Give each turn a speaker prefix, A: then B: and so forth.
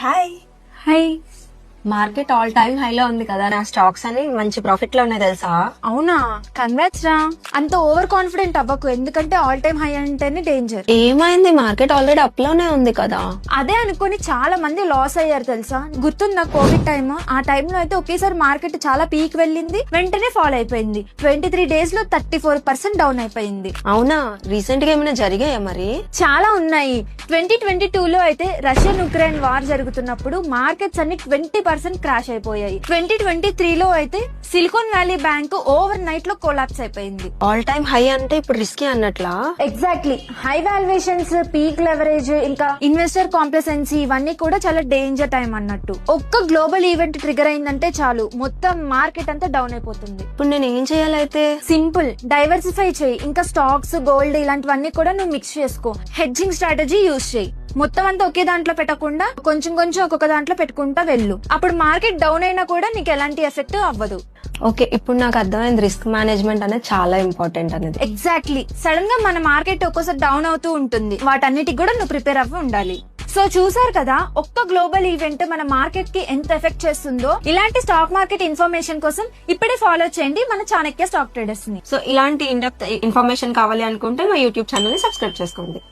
A: Hi.
B: Hi.
A: Market all time హైలో ఉంది కదా, నా స్టాక్స్ అని మంచి ప్రాఫిట్ లో ఉన్నాయి తెలుసా?
B: అవునా, కంగ్రాట్స్ రా. అంత ఓవర్ కాన్ఫిడెంట్ అవ్వకు, ఎందుకంటే ఆల్ టైమ్ హై అంటేనే డేంజర్.
A: ఏమైంది? మార్కెట్ ఆల్రెడీ అప్ లోనే ఉంది కదా.
B: అదే అనుకుని చాలా మంది లాస్ అయ్యారు తెలుసా. గుర్తుందా కోవిడ్ టైమ్? ఆ టైంలో అయితే ఒకేసారి మార్కెట్ చాలా పీక్ వెళ్ళింది, వెంటనే ఫాల్ అయిపోయింది. 23 days లో 34% డౌన్ అయిపోయింది.
A: అవునా, రీసెంట్ గా ఏమైనా జరిగాయా మరి?
B: చాలా ఉన్నాయి. 2022 లో అయితే రష్యన్ ఉక్రెయిన్ వార్ జరుగుతున్నప్పుడు మార్కెట్స్ అన్ని 20% క్రాష్ అయిపోయాయి. 2023 లో అయితే Silicon Valley Bank overnight లో కొలాప్స్ అయిపోయింది.
A: ఆల్ టైమ్ హై అంటే ఇప్పుడు రిస్కీ అన్నట్లా?
B: Exactly. High valuations, peak leverage, ఇంకా ఇన్వెస్టర్ కాంప్లసెన్సీ, ఇవన్నీ కూడా చాలా డేంజర్ టైం అన్నట్టు. ఒక్క గ్లోబల్ ఈవెంట్ ట్రిగర్ అయిందంటే చాలు, మొత్తం మార్కెట్ అంతా డౌన్ అయిపోతుంది.
A: ఇప్పుడు నేను ఏం చేయాలైతే?
B: సింపుల్, డైవర్సిఫై చేయి. ఇంకా స్టాక్స్, గోల్డ్ ఇలాంటివన్నీ కూడా నువ్వు మిక్స్ చేసుకో. హెడ్జింగ్ స్ట్రాటజీ యూజ్ చేయి. మొత్తం అంతా ఒకే దాంట్లో పెట్టకుండా కొంచెం కొంచెం ఒక్కొక్క దాంట్లో పెట్టుకుంటా వెళ్ళు. అప్పుడు మార్కెట్ డౌన్ అయినా కూడా నీకు ఎలాంటి ఎఫెక్ట్ అవ్వదు.
A: ఓకే, ఇప్పుడు నాకు అర్థమైంది రిస్క్ మేనేజ్మెంట్ అనేది చాలా ఇంపార్టెంట్ అనేది.
B: ఎగ్జాక్ట్లీ. సడన్ గా మన మార్కెట్ ఒక్కోసారి డౌన్ అవుతూ ఉంటుంది, వాటన్నిటికి కూడా నువ్వు ప్రిపేర్ అవ్వి ఉండాలి. సో చూసారు కదా, ఒక్క గ్లోబల్ ఈవెంట్ మన మార్కెట్ కి ఎంత ఎఫెక్ట్ చేస్తుందో. ఇలాంటి స్టాక్ మార్కెట్ ఇన్ఫర్మేషన్ కోసం ఇప్పుడే ఫాలో చేయండి మన చాణక్య స్టాక్ ట్రేడర్స్ ని.
A: సో ఇలాంటి ఇన్డెప్త్ ఇన్ఫర్మేషన్ కావాలి అనుకుంటే మా యూట్యూబ్ ఛానల్ ని సబ్స్క్రైబ్ చేసుకోండి.